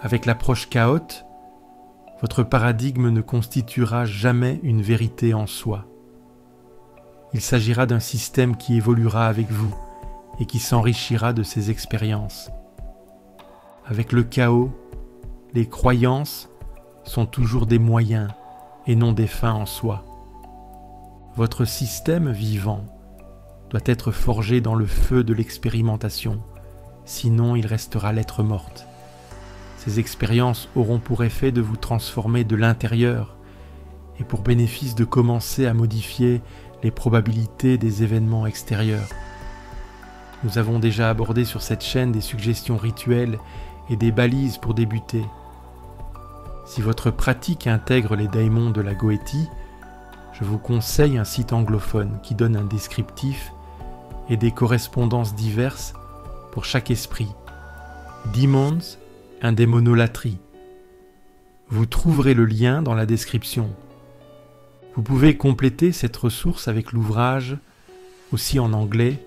Avec l'approche chaote, votre paradigme ne constituera jamais une vérité en soi. Il s'agira d'un système qui évoluera avec vous et qui s'enrichira de ses expériences. Avec le chaos, les croyances sont toujours des moyens et non des fins en soi. Votre système vivant doit être forgé dans le feu de l'expérimentation, sinon il restera lettre morte. Ces expériences auront pour effet de vous transformer de l'intérieur et pour bénéfice de commencer à modifier les probabilités des événements extérieurs. Nous avons déjà abordé sur cette chaîne des suggestions rituelles et des balises pour débuter. Si votre pratique intègre les daimons de la Goétie, je vous conseille un site anglophone qui donne un descriptif et des correspondances diverses pour chaque esprit. Demons and Démonolatrie. Vous trouverez le lien dans la description. Vous pouvez compléter cette ressource avec l'ouvrage, aussi en anglais,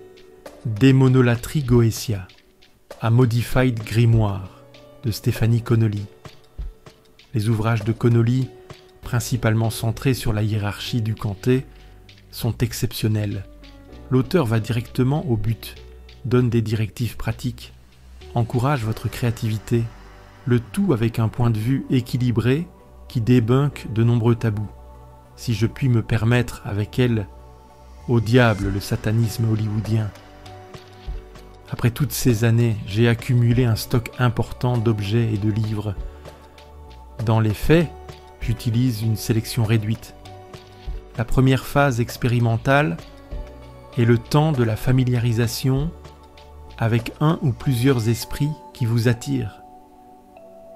Démonolatrie Goetia, A Modified Grimoire, de Stéphanie Connolly. Les ouvrages de Connolly, principalement centrés sur la hiérarchie du Canté, sont exceptionnels. L'auteur va directement au but, donne des directives pratiques, encourage votre créativité, le tout avec un point de vue équilibré qui débunk de nombreux tabous. Si je puis me permettre avec elle, au diable le satanisme hollywoodien. Après toutes ces années, j'ai accumulé un stock important d'objets et de livres. Dans les faits, j'utilise une sélection réduite. La première phase expérimentale est le temps de la familiarisation avec un ou plusieurs esprits qui vous attirent.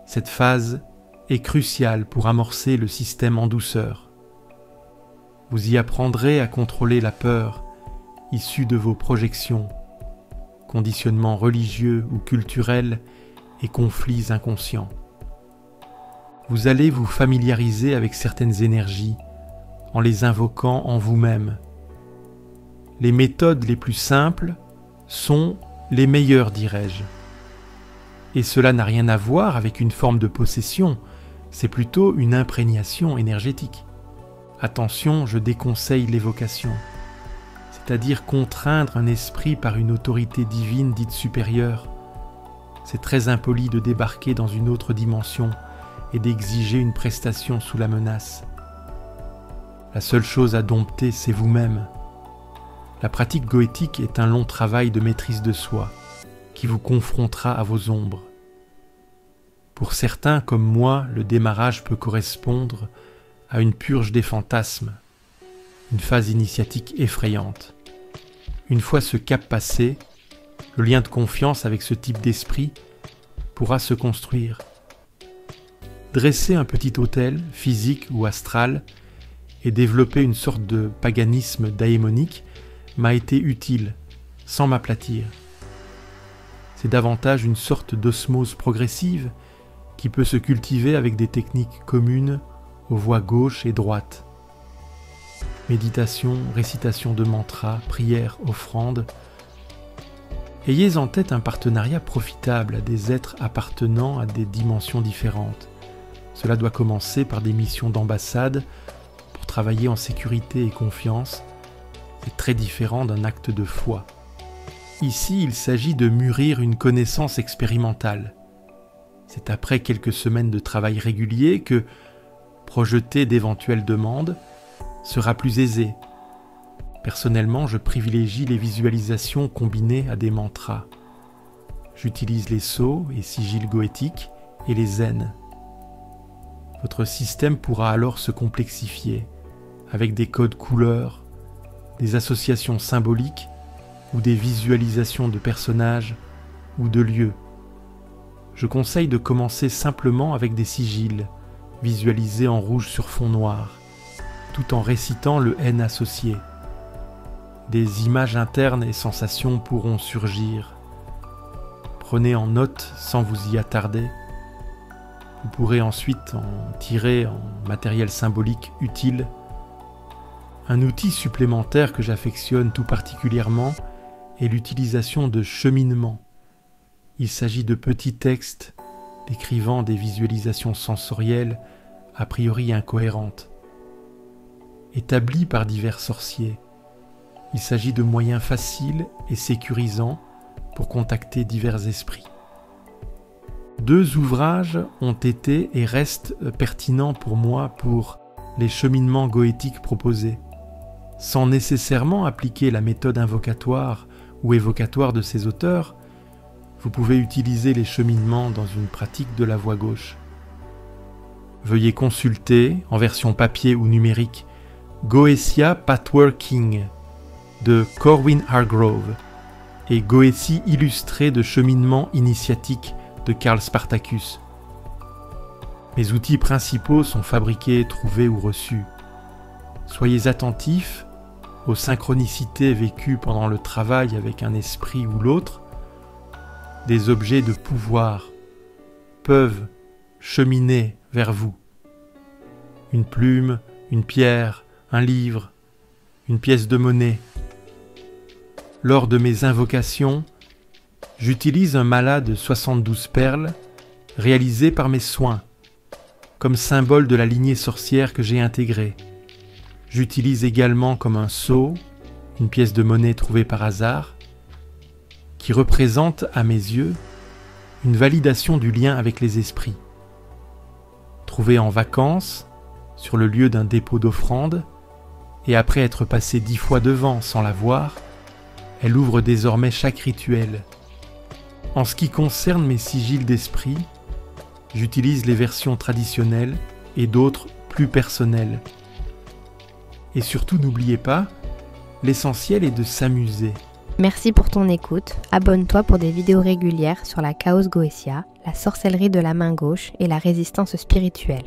Cette phase est cruciale pour amorcer le système en douceur. Vous y apprendrez à contrôler la peur issue de vos projections, conditionnements religieux ou culturels et conflits inconscients. Vous allez vous familiariser avec certaines énergies en les invoquant en vous-même. Les méthodes les plus simples sont les meilleures, dirais-je. Et cela n'a rien à voir avec une forme de possession, c'est plutôt une imprégnation énergétique. Attention, je déconseille l'évocation, c'est-à-dire contraindre un esprit par une autorité divine dite supérieure. C'est très impoli de débarquer dans une autre dimension et d'exiger une prestation sous la menace. La seule chose à dompter, c'est vous-même. La pratique goétique est un long travail de maîtrise de soi qui vous confrontera à vos ombres. Pour certains comme moi, le démarrage peut correspondre à une purge des fantasmes, une phase initiatique effrayante. Une fois ce cap passé, le lien de confiance avec ce type d'esprit pourra se construire. Dresser un petit autel, physique ou astral, et développer une sorte de paganisme daïmonique m'a été utile, sans m'aplatir. C'est davantage une sorte d'osmose progressive qui peut se cultiver avec des techniques communes aux voies gauche et droite. Méditation, récitation de mantras, prières, offrandes. Ayez en tête un partenariat profitable à des êtres appartenant à des dimensions différentes. Cela doit commencer par des missions d'ambassade pour travailler en sécurité et confiance. C'est très différent d'un acte de foi. Ici, il s'agit de mûrir une connaissance expérimentale. C'est après quelques semaines de travail régulier que projeter d'éventuelles demandes sera plus aisé. Personnellement, je privilégie les visualisations combinées à des mantras. J'utilise les sceaux et sigils goétiques et les zen. Votre système pourra alors se complexifier avec des codes couleurs, des associations symboliques ou des visualisations de personnages ou de lieux. Je conseille de commencer simplement avec des sigils, visualisés en rouge sur fond noir, tout en récitant le N associé. Des images internes et sensations pourront surgir. Prenez en note sans vous y attarder. Vous pourrez ensuite en tirer en matériel symbolique utile. Un outil supplémentaire que j'affectionne tout particulièrement est l'utilisation de cheminements. Il s'agit de petits textes décrivant des visualisations sensorielles a priori incohérentes. Établis par divers sorciers, il s'agit de moyens faciles et sécurisants pour contacter divers esprits. 2 ouvrages ont été et restent pertinents pour moi pour les cheminements goétiques proposés, sans nécessairement appliquer la méthode invocatoire ou évocatoire de ces auteurs. Vous pouvez utiliser les cheminements dans une pratique de la voix gauche. Veuillez consulter, en version papier ou numérique, Goetia Pathworking de Corwin Hargrove et Goétie illustrée de cheminement initiatique de Karl Spartacus. Mes outils principaux sont fabriqués, trouvés ou reçus. Soyez attentifs aux synchronicités vécues pendant le travail avec un esprit ou l'autre. Des objets de pouvoir peuvent cheminer vers vous. Une plume, une pierre, un livre, une pièce de monnaie. Lors de mes invocations, j'utilise un mala de 72 perles réalisé par mes soins, comme symbole de la lignée sorcière que j'ai intégrée. J'utilise également comme un sceau, une pièce de monnaie trouvée par hasard, qui représente, à mes yeux, une validation du lien avec les esprits. Trouvée en vacances, sur le lieu d'un dépôt d'offrande, et après être passée 10 fois devant sans la voir, elle ouvre désormais chaque rituel. En ce qui concerne mes sigils d'esprit, j'utilise les versions traditionnelles et d'autres plus personnelles. Et surtout, n'oubliez pas, l'essentiel est de s'amuser. Merci pour ton écoute. Abonne-toi pour des vidéos régulières sur la Chaos Goetia, la sorcellerie de la main gauche et la résistance spirituelle.